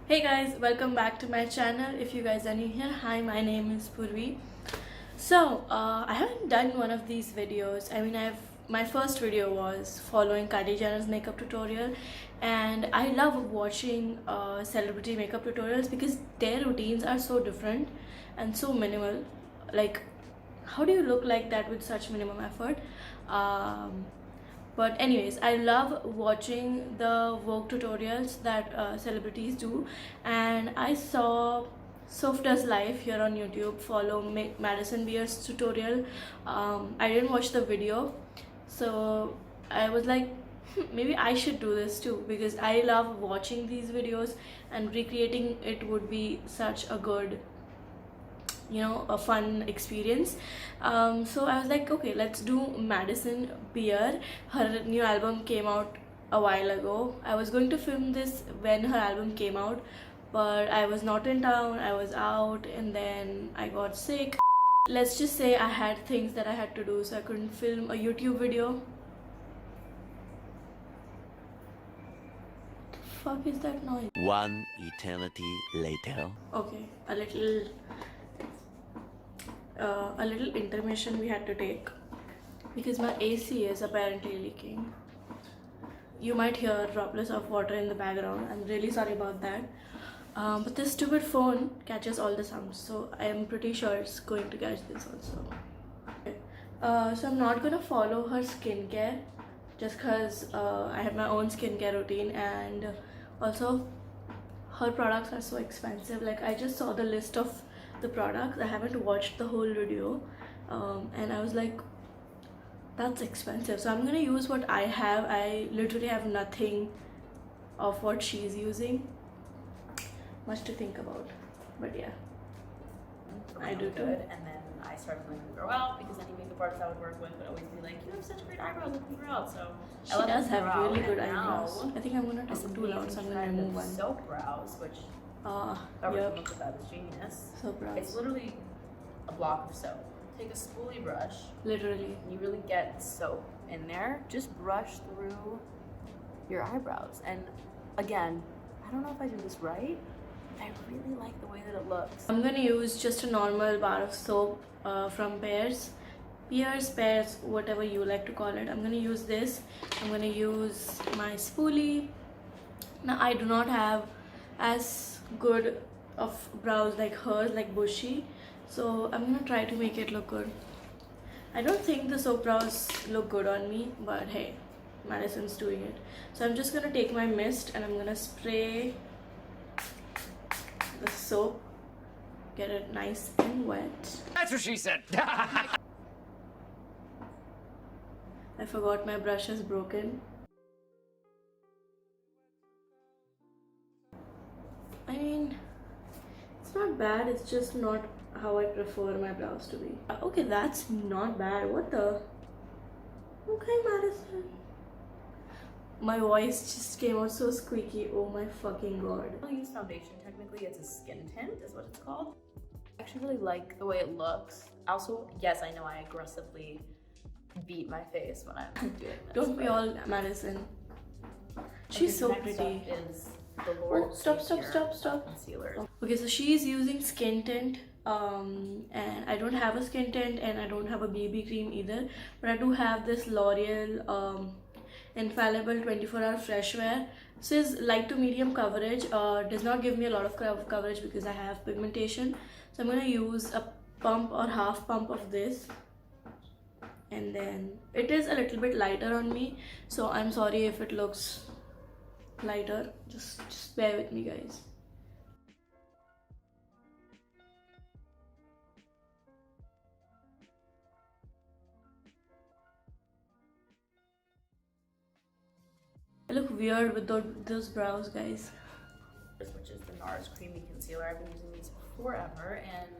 Hey guys, welcome back to my channel. If you guys are new here, hi, my name is Purvi. I haven't done one of these videos. My first video was following Kylie Jenner's makeup tutorial, and I love watching celebrity makeup tutorials because their routines are so different and so minimal. Like, how do you look like that with such minimum effort? But anyways, I love watching the Vogue tutorials that celebrities do, and I saw Softa's life here on YouTube follow Madison Beer's tutorial. I didn't watch the video, so I was like, maybe I should do this too because I love watching these videos, and recreating it would be such a good, a fun experience. So I was like, okay, let's do Madison Beer. Her new album came out a while ago. I was going to film this when her album came out, but I was not in town, I was out, and then I got sick. Let's just say I had things that I had to do, so I couldn't film a YouTube video. The fuck is that noise? One eternity later. Okay, a little intermission we had to take because my AC is apparently leaking. You might hear droplets of water in the background. I'm really sorry about that. But this stupid phone catches all the sounds, so I am pretty sure it's going to catch this also. Okay. So I'm not gonna follow her skincare just because I have my own skincare routine, and also her products are so expensive. Like, I just saw the list of the products. I haven't watched the whole video, and I was like, that's expensive. So I'm gonna use what I have. I literally have nothing of what she's using. Much to think about, but yeah, I do too. And then I started letting them grow out because any makeup artist I would work with would always be like, "You have such great eyebrows, let them grow out." So she does have really good eyebrows. I think I'm gonna talk too loud, so I'm gonna remove one. Soap brows, which yep. looks at that is genius. Soap brows. It's literally a block of soap. Take a spoolie brush. Literally. And you really get soap in there. Just brush through your eyebrows. And again, I don't know if I do this right. I really like the way that it looks. I'm gonna use just a normal bar of soap from Pears, whatever you like to call it. I'm gonna use this. I'm gonna use my spoolie. Now, I do not have as good of brows like hers, like bushy, so I'm gonna try to make it look good. I don't think the soap brows look good on me, but hey, Madison's doing it. So I'm just gonna take my mist and I'm gonna spray the soap, get it nice and wet. That's what she said. I forgot my brush is broken. I mean, it's not bad, it's just not how I prefer my brows to be. Okay, that's not bad. What the? Okay, Madison. My voice just came out so squeaky. Oh my fucking god. I don't use foundation. Technically, it's a skin tint, is what it's called. I actually really like the way it looks. Also, yes, I know I aggressively beat my face when I'm doing this. Don't we all, Madison? She's so pretty. Is the Lord stop. concealer. Okay, so she's using skin tint, and I don't have a skin tint, and I don't have a BB cream either, but I do have this L'Oreal Infallible 24-hour fresh wear. This is light to medium coverage. Does not give me a lot of coverage because I have pigmentation, so I'm going to use a pump or half pump of this, and then it is a little bit lighter on me, so I'm sorry if it looks lighter. Just bear with me, guys. I look weird with those brows, guys. Which is the NARS Creamy Concealer. I've been using these forever, and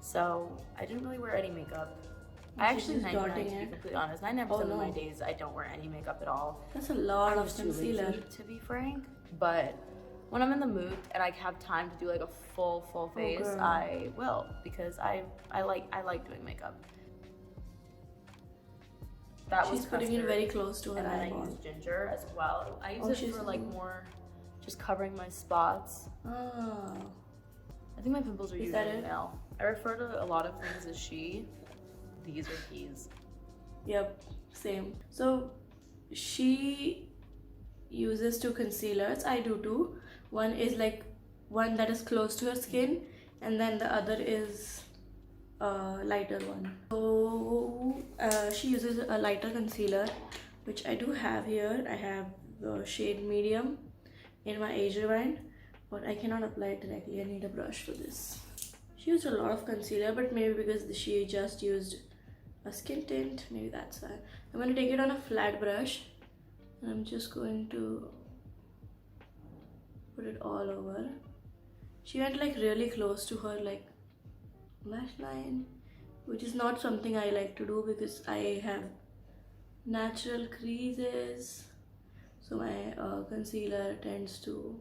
so I didn't really wear any makeup. I actually, 99, to be completely honest, 99% of my days I don't wear any makeup at all. That's a lot of concealer, to be frank. But when I'm in the mood and I have time to do like a full face, I will, because I like doing makeup. She's putting it very close to her eyeball. And then I use ginger as well. I use it for like more just covering my spots. Ah. I think my pimples are Is usually that it? male. I refer to a lot of things as she. These are keys. Yep, same. So she uses two concealers. I do too. One is like one that is close to her skin, and then the other is a lighter one. So she uses a lighter concealer, which I do have here. I have the shade medium in my age rewind, but I cannot apply it directly. I need a brush for this. She used a lot of concealer, but maybe because she just used a skin tint, maybe that's why. I'm going to take it on a flat brush, and I'm just going to put it all over. She went like really close to her like lash line, which is not something I like to do because I have natural creases, so my concealer tends to,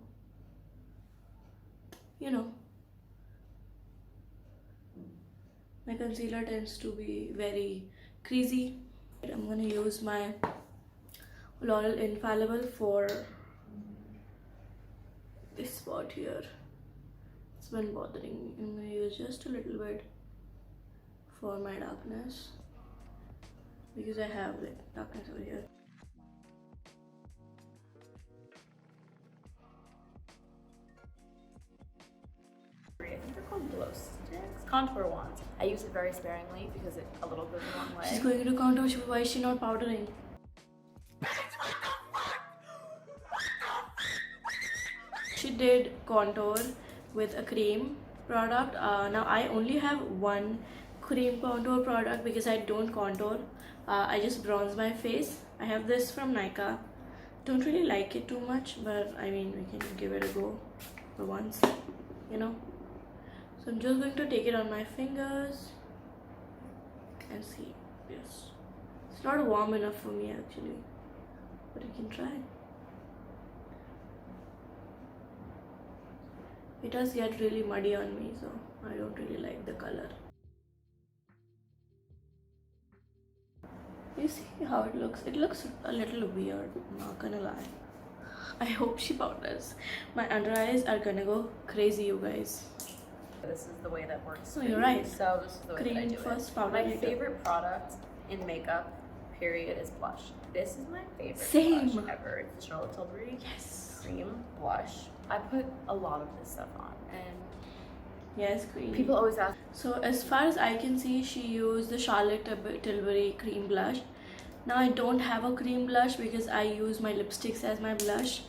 my concealer tends to be very creasy. I'm gonna use my L'Oreal Infallible for this spot here. It's been bothering me. I'm gonna use just a little bit for my darkness because I have like darkness over here. I think they're called glow sticks. Contour wands. I use it very sparingly because it a little goes a long way. She's going to contour. Why is she not powdering? She did contour with a cream product. Now I only have one cream contour product because I don't contour. I just bronze my face. I have this from Nykaa. Don't really like it too much, but I mean we can give it a go for once, So I'm just going to take it on my fingers and see. Yes, it's not warm enough for me actually, but you can try. It does get really muddy on me, so I don't really like the color. You see how it looks? It looks a little weird, I'm not gonna lie. I hope she powders. My under eyes are gonna go crazy, you guys. This is the way that works. Oh, you're right. So this is the way that I Cream do first, it. powder My later. favorite product in makeup, period, is blush. This is my favorite Same. blush ever. It's Charlotte Tilbury Yes. Cream Blush. I put a lot of this stuff on, and Yes, cream. people always ask. So as far as I can see, she used the Charlotte Tilbury cream blush. Now I don't have a cream blush because I use my lipsticks as my blush,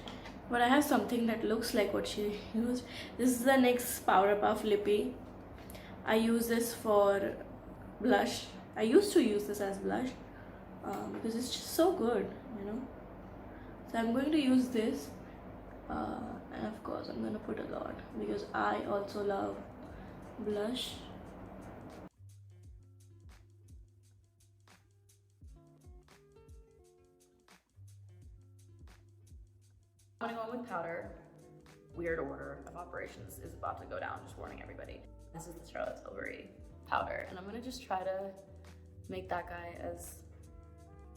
but I have something that looks like what she used. This is the NYX Powerpuff Lippie. I use this for blush. I used to use this as blush because it's just so good, So I'm going to use this, and of course I'm going to put a lot because I also love blush. I'm gonna go in with powder. Weird order of operations is about to go down, just warning everybody. This is the Charlotte Tilbury powder, and I'm gonna just try to make that guy as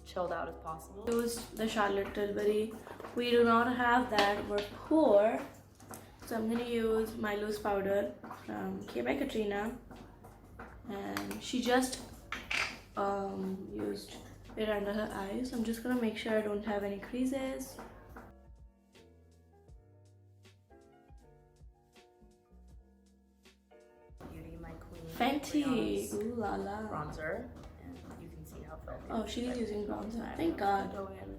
chilled out as possible. Use the Charlotte Tilbury. We do not have that. We're poor. So I'm gonna use my loose powder from K by Katrina, and she just used it under her eyes. I'm just gonna make sure I don't have any creases. Beauty, my queen. Fenty. Leon's Ooh la la. bronzer, and you can see how filthy. Oh, this she's is. using bronzer. I'm Thank gonna God. Go in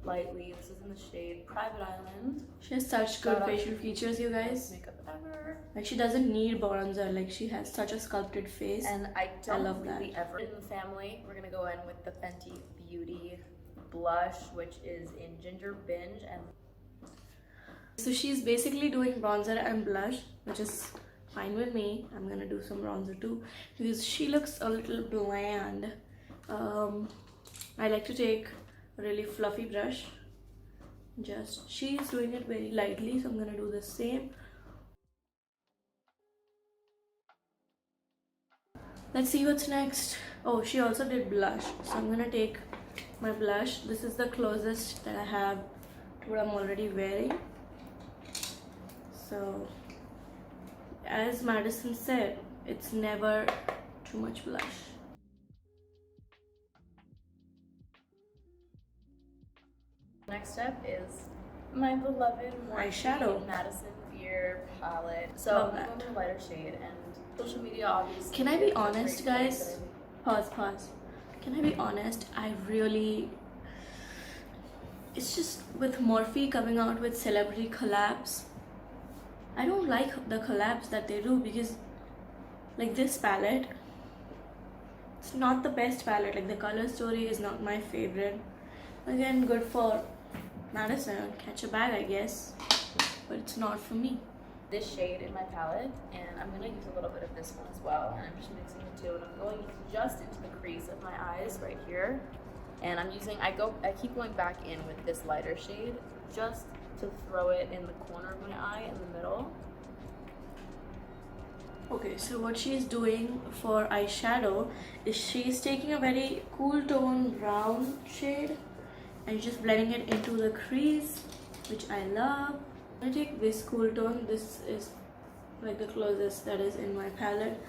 lightly. This is in the shade Private Island. She has such good Shout out facial to features, you Best guys. makeup ever. Like she doesn't need bronzer. Like she has such a sculpted face. And I don't love really that. ever in the family. We're gonna go in with the Fenty Beauty blush, which is in Ginger Binge, and So she's basically doing bronzer and blush, which is fine with me. I'm gonna do some bronzer too because she looks a little bland. I like to take a really fluffy brush. She's doing it very lightly, so I'm gonna do the same. Let's see what's next. Oh, she also did blush, so I'm gonna take my blush. This is the closest that I have to what I'm already wearing. So as Madison said, it's never too much blush. Next step is my beloved eyeshadow Madison Beer palette. So Love I'm going that. with a lighter shade, and social media obviously. Can I be is a honest, great place guys? that Pause. Can I be honest? It's just with Morphe coming out with celebrity collabs, I don't like the collabs that they do, because like this palette, it's not the best palette. Like the color story is not my favorite. Again, good for Madison, catch a bag I guess, but it's not for me. this shade in my palette, and I'm gonna use a little bit of this one as well, and I'm just mixing the two, and I'm going just into the crease of my eyes right here, and I keep going back in with this lighter shade just to throw it in the corner of my eye in the middle. Okay, so what she's doing for eyeshadow is she's taking a very cool tone brown shade and just blending it into the crease, which I love. I'm gonna take this cool tone. This is like the closest that is in my palette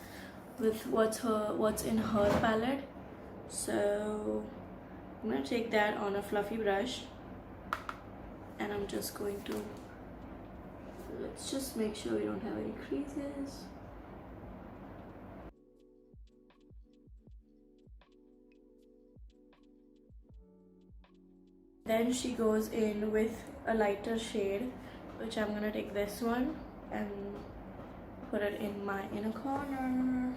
with what's in her palette. So I'm gonna take that on a fluffy brush, and I'm just going to, let's just make sure we don't have any creases. Then she goes in with a lighter shade, which I'm gonna take this one and put it in my inner corner.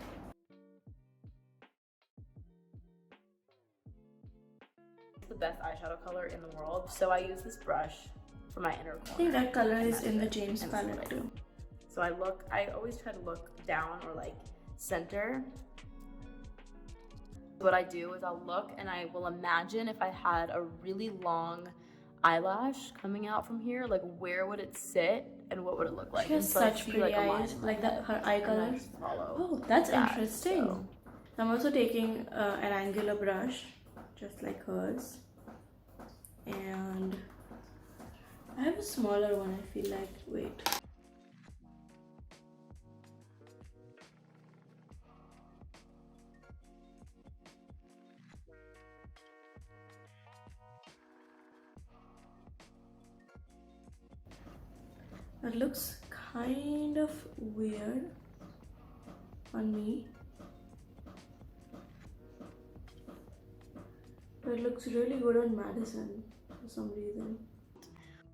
It's the best eyeshadow color in the world, so I use this brush for my inner corner. I think that color is in the James palette too. So I always try to look down or like center. What I do is I'll look and I will imagine if I had a really long eyelash coming out from here, like where would it sit and what would it look like? She has so such pretty eyes, like that, her eye color. Oh, that's interesting. So. I'm also taking an angular brush, just like hers. And I have a smaller one, I feel like. Wait. It looks kind of weird on me, but it looks really good on Madison for some reason.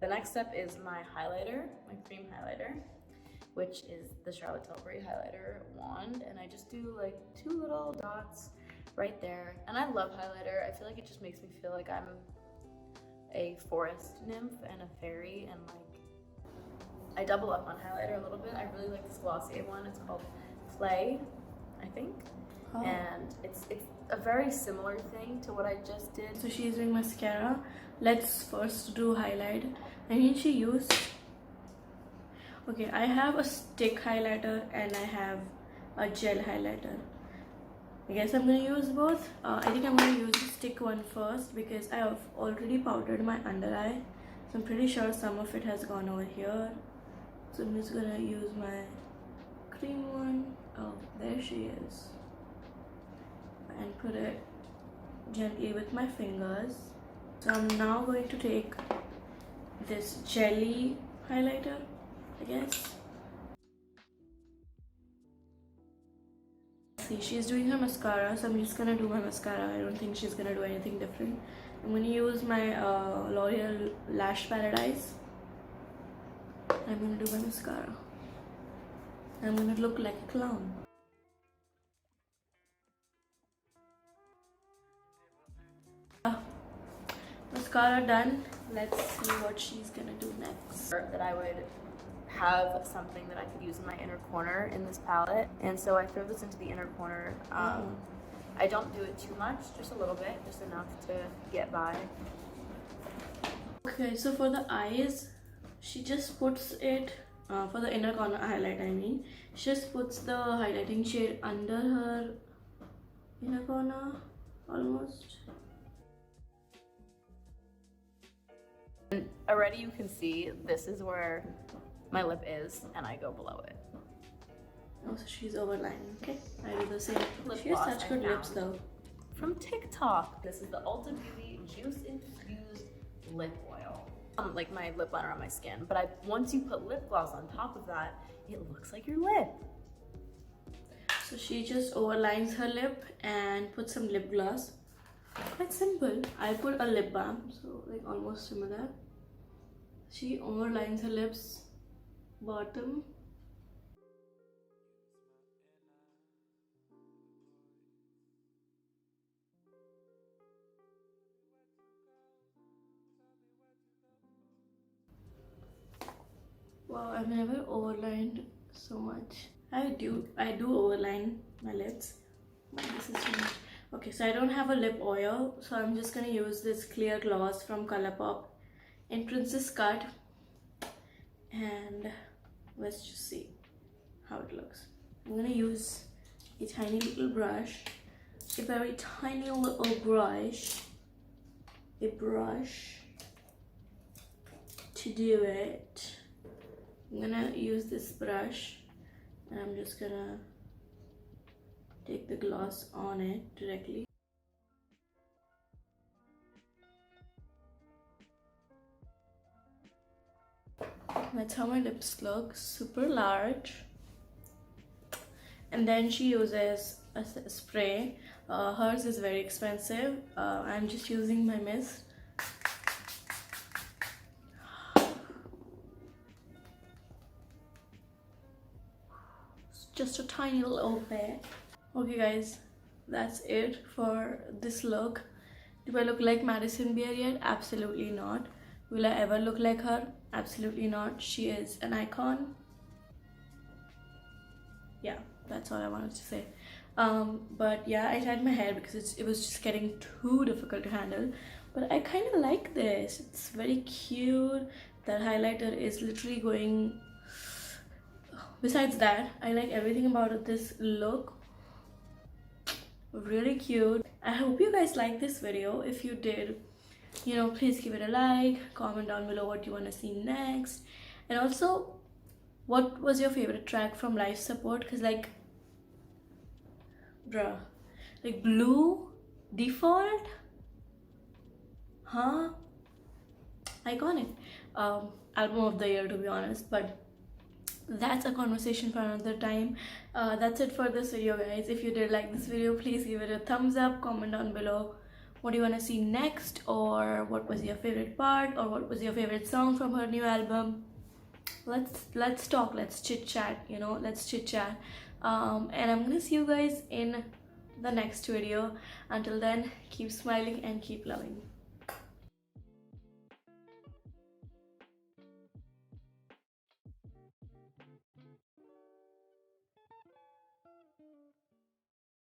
The next step is my highlighter, my cream highlighter, which is the Charlotte Tilbury highlighter wand, and I just do like 2 little dots right there. And I love highlighter. I feel like it just makes me feel like I'm a forest nymph and a fairy, and like I double up on highlighter a little bit. I really like this Glossier one. It's called Play, I think. Oh. And it's a very similar thing to what I just did. So she's doing mascara. Let's first do highlight. I mean, she used, okay, I have a stick highlighter and I have a gel highlighter. I guess I'm gonna use both. I think I'm gonna use the stick one first because I have already powdered my under eye, so I'm pretty sure some of it has gone over here. So I'm just gonna use my cream one. Oh, there she is. And put it gently with my fingers. So I'm now going to take this jelly highlighter, I guess. See, she's doing her mascara, so I'm just gonna do my mascara. I don't think she's gonna do anything different. I'm gonna use my L'Oreal Lash Paradise. I'm gonna do my mascara. I'm gonna look like a clown. Mascara done. Let's see what she's gonna do next. That I would have something that I could use in my inner corner in this palette, and so I throw this into the inner corner. I don't do it too much, just a little bit, just enough to get by. Okay, so for the eyes, she just puts it for the inner corner highlight. I mean, she just puts the highlighting shade under her inner corner almost. And already you can see this is where my lip is, and I go below it. Oh, so she's overlining. Okay, I do the same. Lip She has gloss such I good lips found though. from TikTok. This is the Ulta Beauty Juice Infused Lip Oil. Like my lip liner on my skin, but once you put lip gloss on top of that, it looks like your lip. So she just overlines her lip and puts some lip gloss. Quite simple. I put a lip balm, so like almost similar. She overlines her lips, bottom. Wow, I've never overlined so much. I do overline my lips, but this is too much. Okay, so I don't have a lip oil, so I'm just gonna use this clear gloss from Colourpop in Princess Cut, and let's just see how it looks. I'm gonna use a tiny little brush, a very tiny little brush, to do it. I'm gonna use this brush and I'm just gonna take the gloss on it directly. That's how my lips look, super large. And then she uses a spray. Hers is very expensive. I'm just using my mist. Just a tiny little bit. Okay guys, that's it for this look. Do I look like Madison Beer yet? Absolutely not. Will I ever look like her? Absolutely not. She is an icon. Yeah, that's all I wanted to say. But yeah, I tied my hair because it was just getting too difficult to handle. But I kind of like this. It's very cute. That highlighter is literally going. Besides that, I like everything about this look. Really cute. I hope you guys liked this video. If you did, please give it a like, comment down below what you want to see next, and also what was your favorite track from Life Support, because like bruh, like Blue Default, huh, iconic. Album of the year, to be honest, but that's a conversation for another time. That's it for this video, guys. If you did like this video, please give it a thumbs up, comment down below what do you want to see next, or what was your favorite part, or what was your favorite song from her new album. Let's talk, let's chit chat, let's chit chat. And I'm gonna see you guys in the next video. Until then, keep smiling and keep loving.